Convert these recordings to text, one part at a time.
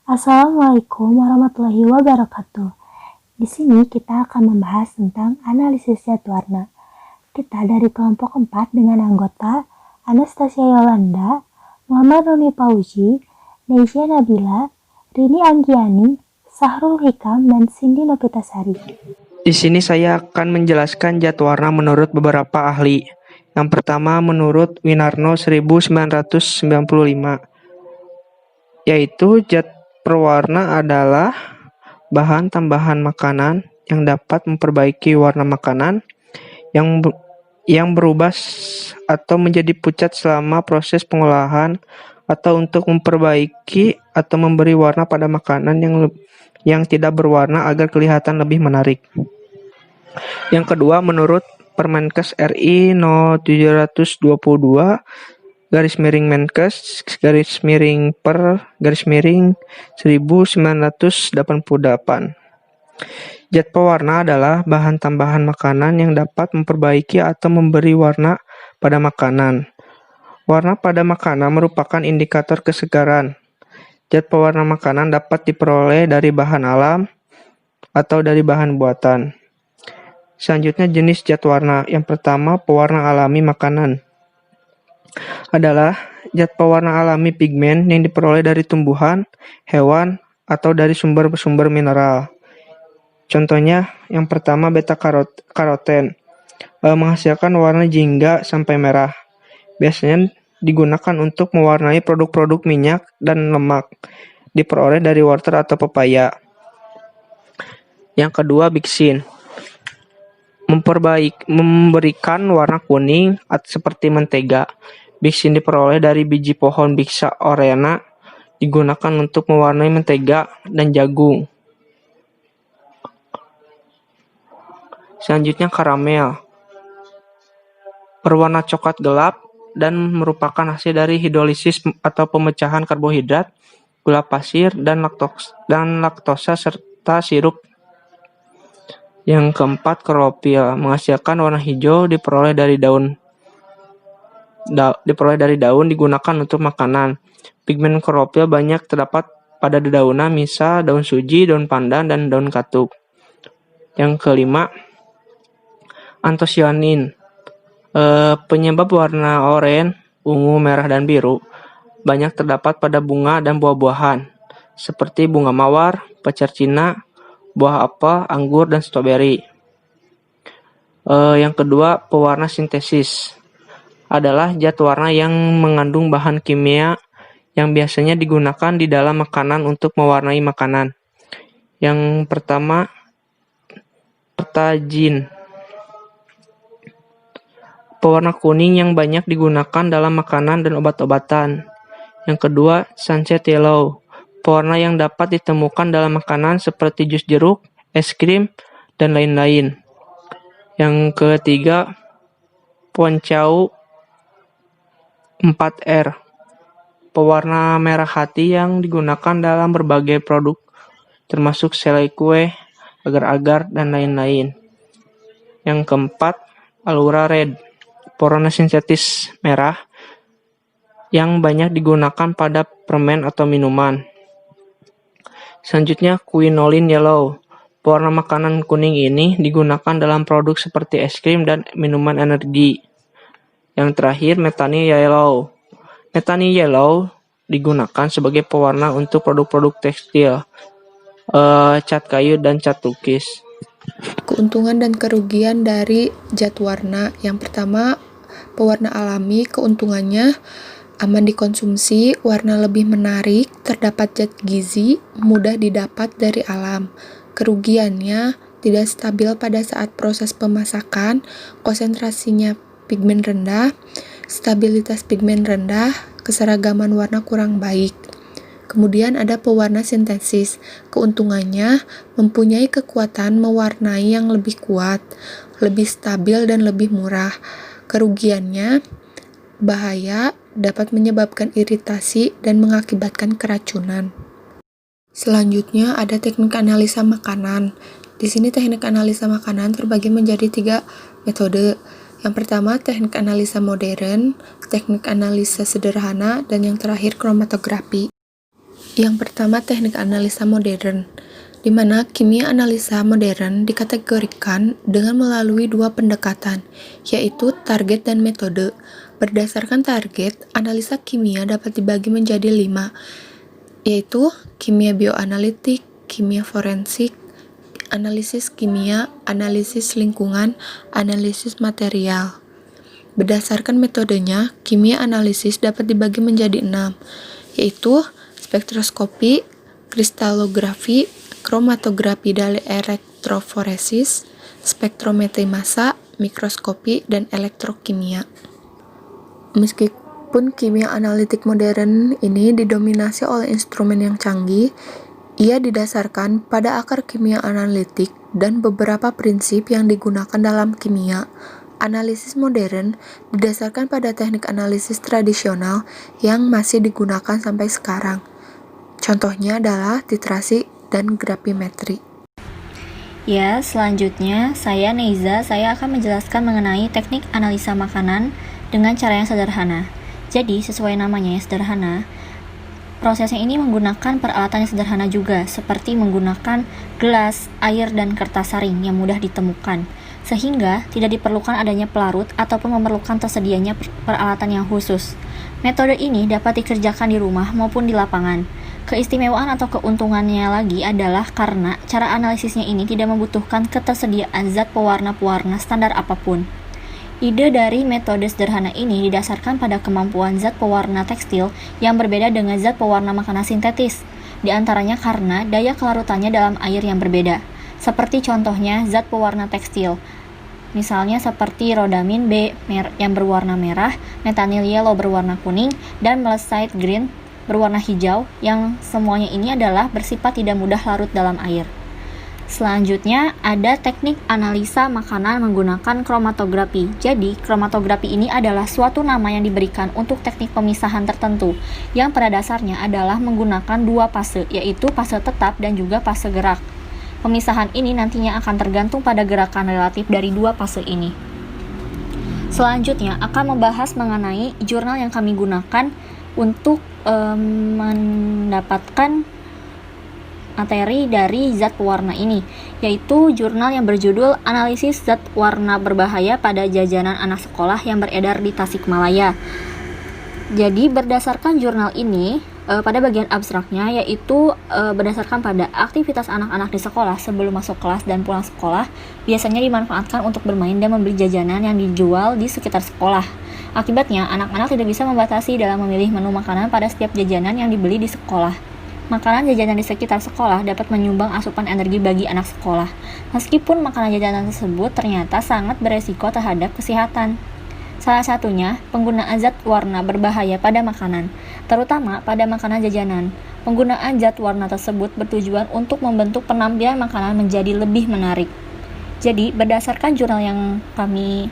Assalamualaikum warahmatullahi wabarakatuh. Di sini kita akan membahas tentang analisis zat warna. Kita dari kelompok 4 dengan anggota Anastasia Yolanda, Muhammad Roni Pauji, Neisha Nabila, Rini Anggiani, Sahrul Hikam, dan Cindy Novitasari. Di sini saya akan menjelaskan zat warna menurut beberapa ahli. Yang pertama menurut Winarno 1995, yaitu zat perwarna adalah bahan tambahan makanan yang dapat memperbaiki warna makanan yang berubah atau menjadi pucat selama proses pengolahan atau untuk memperbaiki atau memberi warna pada makanan yang tidak berwarna agar kelihatan lebih menarik. Yang kedua, menurut Permenkes RI No 722 Menkes /1988. Zat pewarna adalah bahan tambahan makanan yang dapat memperbaiki atau memberi warna pada makanan. Warna pada makanan merupakan indikator kesegaran. Zat pewarna makanan dapat diperoleh dari bahan alam atau dari bahan buatan. Selanjutnya jenis zat warna. Yang pertama, pewarna alami makanan adalah zat pewarna alami pigmen yang diperoleh dari tumbuhan, hewan, atau dari sumber-sumber mineral. Contohnya, yang pertama beta-karoten, menghasilkan warna jingga sampai merah. Biasanya digunakan untuk mewarnai produk-produk minyak dan lemak, diperoleh dari wortel atau pepaya. Yang kedua, biksin, memberikan warna kuning seperti mentega. Biksin diperoleh dari biji pohon Bixa oreana, digunakan untuk mewarnai mentega dan jagung. Selanjutnya karamel, berwarna coklat gelap dan merupakan hasil dari hidrolisis atau pemecahan karbohidrat, gula pasir, dan laktosa serta sirup. Yang keempat, klorofil, menghasilkan warna hijau, diperoleh dari daun digunakan untuk makanan. Pigmen klorofil banyak terdapat pada dedaunan, misal daun suji, daun pandan, dan daun katuk. Yang kelima, antosianin, penyebab warna oranye, ungu, merah, dan biru, banyak terdapat pada bunga dan buah-buahan, seperti bunga mawar, pacar Cina, buah apel, anggur, dan stroberi. Yang kedua, pewarna sintesis adalah zat warna yang mengandung bahan kimia yang biasanya digunakan di dalam makanan untuk mewarnai makanan. Yang pertama, tartazin, pewarna kuning yang banyak digunakan dalam makanan dan obat-obatan. Yang kedua, sunset yellow, pewarna yang dapat ditemukan dalam makanan seperti jus jeruk, es krim, dan lain-lain. Yang ketiga, poncau 4R, pewarna merah hati yang digunakan dalam berbagai produk, termasuk selai kue, agar-agar, dan lain-lain. Yang keempat, Allura Red, pewarna sintetis merah yang banyak digunakan pada permen atau minuman. Selanjutnya, quinolin yellow, pewarna makanan kuning ini digunakan dalam produk seperti es krim dan minuman energi. Yang terakhir, methanol yellow. Methanol yellow digunakan sebagai pewarna untuk produk-produk tekstil, cat kayu, dan cat lukis. Keuntungan dan kerugian dari zat warna. Yang pertama, pewarna alami, keuntungannya aman dikonsumsi, warna lebih menarik, terdapat zat gizi, mudah didapat dari alam. Kerugiannya tidak stabil pada saat proses pemasakan, konsentrasinya pigmen rendah, stabilitas pigmen rendah, keseragaman warna kurang baik. Kemudian ada pewarna sintesis. Keuntungannya mempunyai kekuatan mewarnai yang lebih kuat, lebih stabil, dan lebih murah. Kerugiannya bahaya, dapat menyebabkan iritasi dan mengakibatkan keracunan. Selanjutnya ada teknik analisa makanan. Di sini teknik analisa makanan terbagi menjadi 3 metode. Yang pertama, teknik analisa modern, teknik analisa sederhana, dan yang terakhir kromatografi. Yang pertama, teknik analisa modern, di mana kimia analisa modern dikategorikan dengan melalui dua pendekatan, yaitu target dan metode. Berdasarkan target, analisa kimia dapat dibagi menjadi 5, yaitu kimia bioanalitik, kimia forensik, analisis kimia, analisis lingkungan, analisis material. Berdasarkan metodenya, kimia analisis dapat dibagi menjadi 6, yaitu spektroskopi, kristalografi, kromatografi dan elektroforesis, spektrometri massa, mikroskopi, dan elektrokimia. Meskipun kimia analitik modern ini didominasi oleh instrumen yang canggih, ia didasarkan pada akar kimia analitik dan beberapa prinsip yang digunakan dalam kimia. Analisis modern didasarkan pada teknik analisis tradisional yang masih digunakan sampai sekarang. Contohnya adalah titrasi dan gravimetri. Ya, selanjutnya saya Neiza, saya akan menjelaskan mengenai teknik analisa makanan dengan cara yang sederhana. Jadi, sesuai namanya yang sederhana, prosesnya ini menggunakan peralatan yang sederhana juga, seperti menggunakan gelas, air, dan kertas saring yang mudah ditemukan, sehingga tidak diperlukan adanya pelarut ataupun memerlukan tersedianya peralatan yang khusus. Metode ini dapat dikerjakan di rumah maupun di lapangan. Keistimewaan atau keuntungannya lagi adalah karena cara analisisnya ini tidak membutuhkan ketersediaan zat pewarna-pewarna standar apapun. Ide dari metode sederhana ini didasarkan pada kemampuan zat pewarna tekstil yang berbeda dengan zat pewarna makanan sintetis, di antaranya karena daya kelarutannya dalam air yang berbeda. Seperti contohnya zat pewarna tekstil, misalnya seperti rhodamin B yang berwarna merah, metanyl yellow berwarna kuning, dan melesite green berwarna hijau, yang semuanya ini adalah bersifat tidak mudah larut dalam air. Selanjutnya ada teknik analisa makanan menggunakan kromatografi. Jadi, kromatografi ini adalah suatu nama yang diberikan untuk teknik pemisahan tertentu yang pada dasarnya adalah menggunakan dua fase, yaitu fase tetap dan juga fase gerak. Pemisahan ini nantinya akan tergantung pada gerakan relatif dari dua fase ini. Selanjutnya akan membahas mengenai jurnal yang kami gunakan untuk mendapatkan materi dari zat pewarna ini, yaitu jurnal yang berjudul Analisis Zat Warna Berbahaya pada Jajanan Anak Sekolah yang beredar di Tasikmalaya. Jadi berdasarkan jurnal ini, pada bagian abstraknya yaitu berdasarkan pada aktivitas anak-anak di sekolah sebelum masuk kelas dan pulang sekolah, biasanya dimanfaatkan untuk bermain dan membeli jajanan yang dijual di sekitar sekolah. Akibatnya, anak-anak tidak bisa membatasi dalam memilih menu makanan pada setiap jajanan yang dibeli di sekolah. Makanan jajanan di sekitar sekolah dapat menyumbang asupan energi bagi anak sekolah, meskipun makanan jajanan tersebut ternyata sangat beresiko terhadap kesehatan. Salah satunya, penggunaan zat warna berbahaya pada makanan, terutama pada makanan jajanan. Penggunaan zat warna tersebut bertujuan untuk membentuk penampilan makanan menjadi lebih menarik. Jadi, berdasarkan jurnal yang kami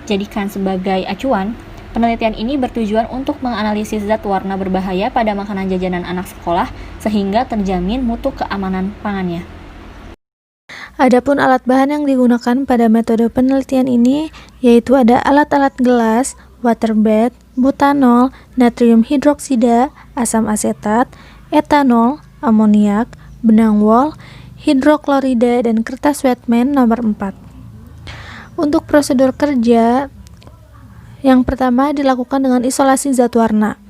jadikan sebagai acuan, penelitian ini bertujuan untuk menganalisis zat warna berbahaya pada makanan jajanan anak sekolah sehingga terjamin mutu keamanan pangannya. Adapun alat bahan yang digunakan pada metode penelitian ini yaitu ada alat-alat gelas, water bath, butanol, natrium hidroksida, asam asetat, etanol, amoniak, benang wol, hidroklorida, dan kertas Wetman nomor 4. Untuk prosedur kerja, yang pertama dilakukan dengan isolasi zat warna.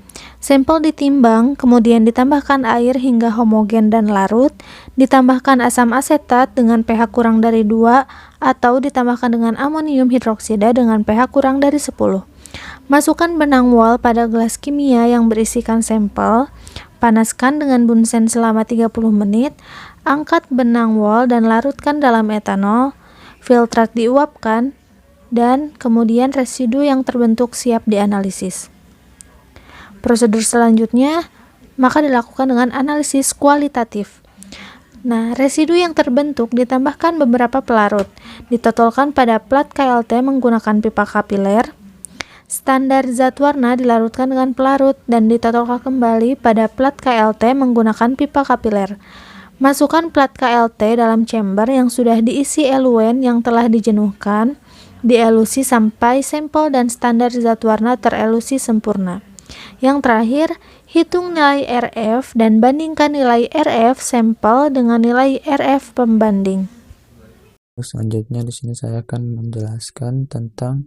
Sampel ditimbang, kemudian ditambahkan air hingga homogen dan larut, ditambahkan asam asetat dengan pH kurang dari 2, atau ditambahkan dengan amonium hidroksida dengan pH kurang dari 10. Masukkan benang wol pada gelas kimia yang berisikan sampel, panaskan dengan bunsen selama 30 menit, angkat benang wol dan larutkan dalam etanol, filtrat diuapkan, dan kemudian residu yang terbentuk siap dianalisis. Prosedur selanjutnya maka dilakukan dengan analisis kualitatif. Nah, residu yang terbentuk ditambahkan beberapa pelarut, ditotolkan pada plat KLT menggunakan pipa kapiler. Standar zat warna dilarutkan dengan pelarut dan ditotolkan kembali pada plat KLT menggunakan pipa kapiler. Masukkan plat KLT dalam chamber yang sudah diisi eluen yang telah dijenuhkan, dielusi sampai sampel dan standar zat warna terelusi sempurna. Yang terakhir, Hitung nilai RF dan bandingkan nilai RF sampel dengan nilai RF pembanding. Selanjutnya di sini saya akan menjelaskan tentang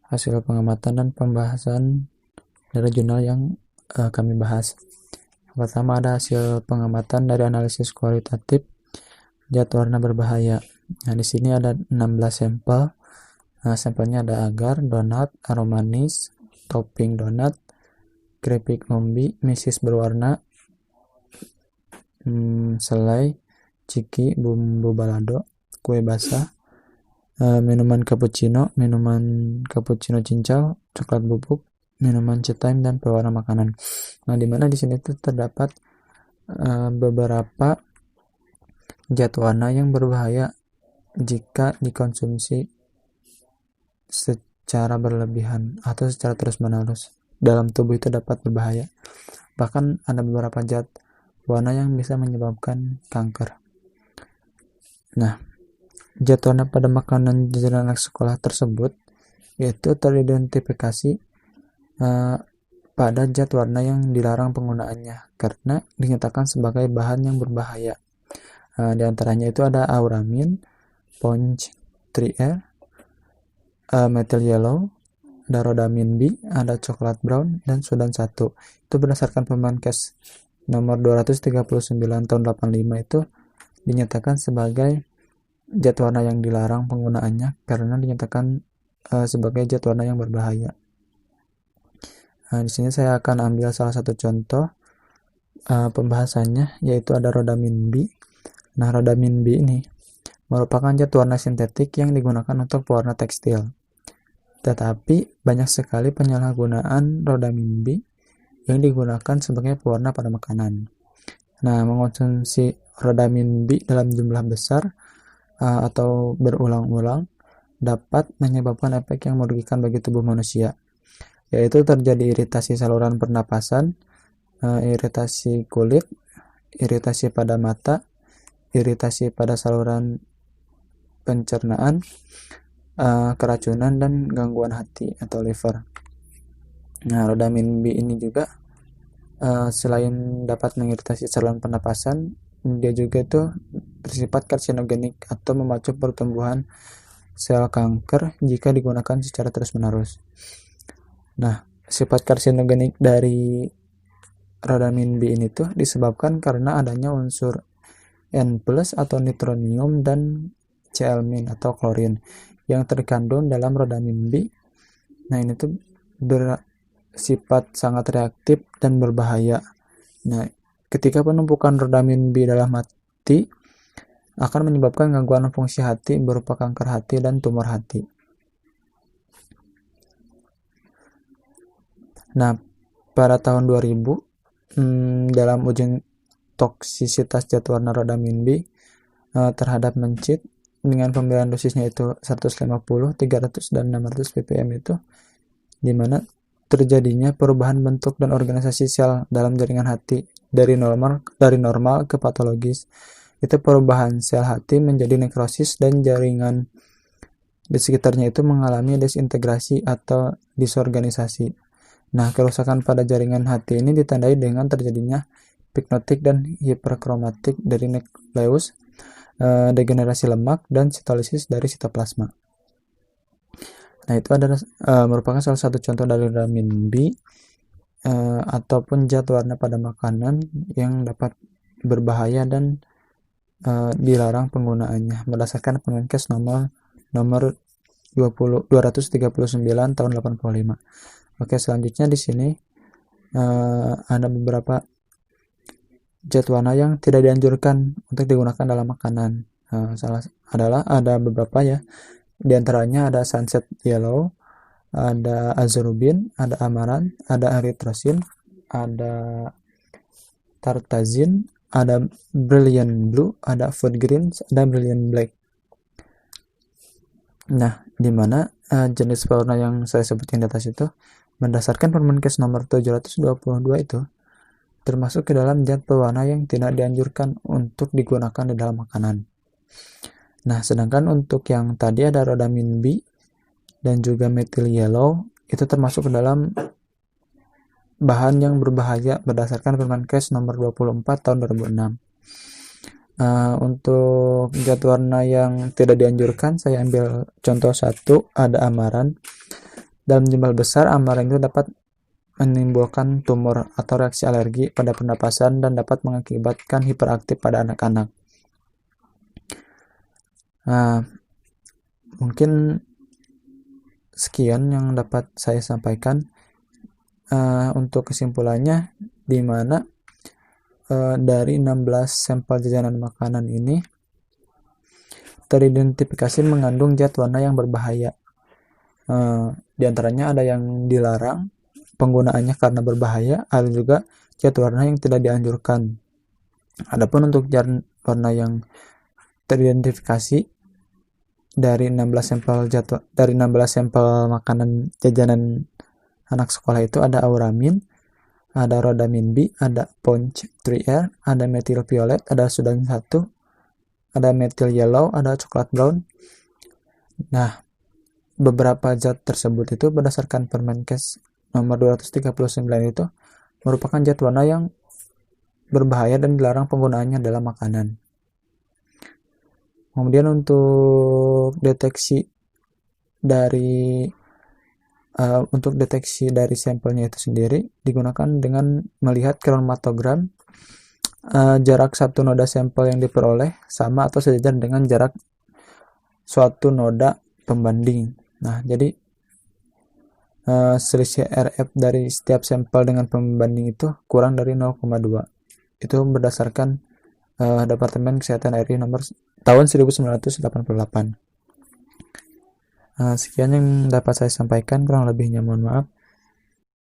hasil pengamatan dan pembahasan dari jurnal yang kami bahas. Yang pertama ada hasil pengamatan dari analisis kualitatif zat warna berbahaya. Nah, di sini ada 16 sampel. Nah, sampelnya ada agar, donat, aromanis, topping donat, keripik umbi, mesis berwarna, selai, ciki, bumbu balado, kue basah, minuman cappuccino cincau, coklat bubuk, minuman tea time, dan pewarna makanan. Nah, di mana di sini tuh terdapat beberapa zat warna yang berbahaya jika dikonsumsi secara berlebihan atau secara terus-menerus dalam tubuh itu dapat berbahaya. Bahkan ada beberapa zat warna yang bisa menyebabkan kanker. Nah, zat warna pada makanan jajanan anak sekolah tersebut itu teridentifikasi pada zat warna yang dilarang penggunaannya karena dinyatakan sebagai bahan yang berbahaya. Di antaranya itu ada auramin, ponch 3R, methyl yellow, ada rhodamin B, ada coklat brown, dan sudan 1. Itu berdasarkan Permenkes nomor 239 tahun 85 itu dinyatakan sebagai zat warna yang dilarang penggunaannya karena dinyatakan sebagai zat warna yang berbahaya. Di sini saya akan ambil salah satu contoh pembahasannya, yaitu ada rhodamin B. Nah, rhodamin B ini merupakan zat warna sintetik yang digunakan untuk pewarna tekstil. Tetapi banyak sekali penyalahgunaan rhodamin B yang digunakan sebagai pewarna pada makanan. Nah, mengonsumsi rhodamin B dalam jumlah besar atau berulang-ulang dapat menyebabkan efek yang merugikan bagi tubuh manusia, yaitu terjadi iritasi saluran pernapasan, iritasi kulit, iritasi pada mata, iritasi pada saluran pencernaan, keracunan, dan gangguan hati atau liver. Nah, rhodamin B ini juga selain dapat mengiritasi saluran pernapasan, dia juga itu bersifat karsinogenik atau memacu pertumbuhan sel kanker jika digunakan secara terus-menerus. Nah, sifat karsinogenik dari rhodamin B ini tuh disebabkan karena adanya unsur N+ atau nitronium dan Cl- atau klorin yang terkandung dalam rhodamin B. Nah, ini tuh bersifat sangat reaktif dan berbahaya. Nah, ketika penumpukan rhodamin B dalam hati akan menyebabkan gangguan fungsi hati berupa kanker hati dan tumor hati. Nah, pada tahun 2000 dalam uji toksisitas zat warna rhodamin B terhadap mencit dengan pemilihan dosisnya itu 150, 300, dan 600 ppm itu, di mana terjadinya perubahan bentuk dan organisasi sel dalam jaringan hati dari normal ke patologis. Itu perubahan sel hati menjadi nekrosis dan jaringan di sekitarnya itu mengalami desintegrasi atau disorganisasi. Nah, kerusakan pada jaringan hati ini ditandai dengan terjadinya pyknotik dan hiperkromatik dari nukleus, degenerasi lemak, dan sitolisis dari sitoplasma. Nah, itu adalah merupakan salah satu contoh dari rhodamin B ataupun zat warna pada makanan yang dapat berbahaya dan dilarang penggunaannya berdasarkan Permenkes nomor 239 tahun 85. Oke, selanjutnya di sini ada beberapa zat warna yang tidak dianjurkan untuk digunakan dalam makanan. Ada beberapa ya. Di antaranya ada sunset yellow, ada azorubin, ada amaranth, ada erythrocin, ada tartazin, ada brilliant blue, ada food greens, ada brilliant black. Nah, di mana jenis pewarna yang saya sebutkan di atas itu berdasarkan Permenkes nomor 722 itu termasuk ke dalam zat pewarna yang tidak dianjurkan untuk digunakan di dalam makanan. Nah, sedangkan untuk yang tadi ada rhodamin B dan juga methyl yellow itu termasuk ke dalam bahan yang berbahaya berdasarkan Permenkes nomor 24 tahun 2006. Untuk zat warna yang tidak dianjurkan, saya ambil contoh satu, ada amaran. Dalam jumlah besar, amaran itu dapat menimbulkan tumor atau reaksi alergi pada pernapasan dan dapat mengakibatkan hiperaktif pada anak-anak. Mungkin sekian yang dapat saya sampaikan. Untuk kesimpulannya, di mana dari 16 sampel jajanan makanan ini teridentifikasi mengandung zat warna yang berbahaya. Di antaranya ada yang dilarang penggunaannya karena berbahaya, ada juga zat warna yang tidak dianjurkan. Adapun untuk zat warna yang teridentifikasi dari 16 sampel makanan jajanan anak sekolah itu ada auramin, ada rodamin B, ada ponch 3R, ada methyl violet, ada sudin 1, ada methyl yellow, ada coklat brown. Nah, beberapa zat tersebut itu berdasarkan Permenkes nomor 239 itu merupakan zat warna yang berbahaya dan dilarang penggunaannya dalam makanan. Kemudian untuk deteksi dari sampelnya itu sendiri digunakan dengan melihat kromatogram. Jarak satu noda sampel yang diperoleh sama atau sejajar dengan jarak suatu noda pembanding. Nah, jadi selisih RF dari setiap sampel dengan pembanding itu kurang dari 0,2. Itu berdasarkan Departemen Kesehatan RI nomor tahun 1988. Sekian yang dapat saya sampaikan, kurang lebihnya mohon maaf.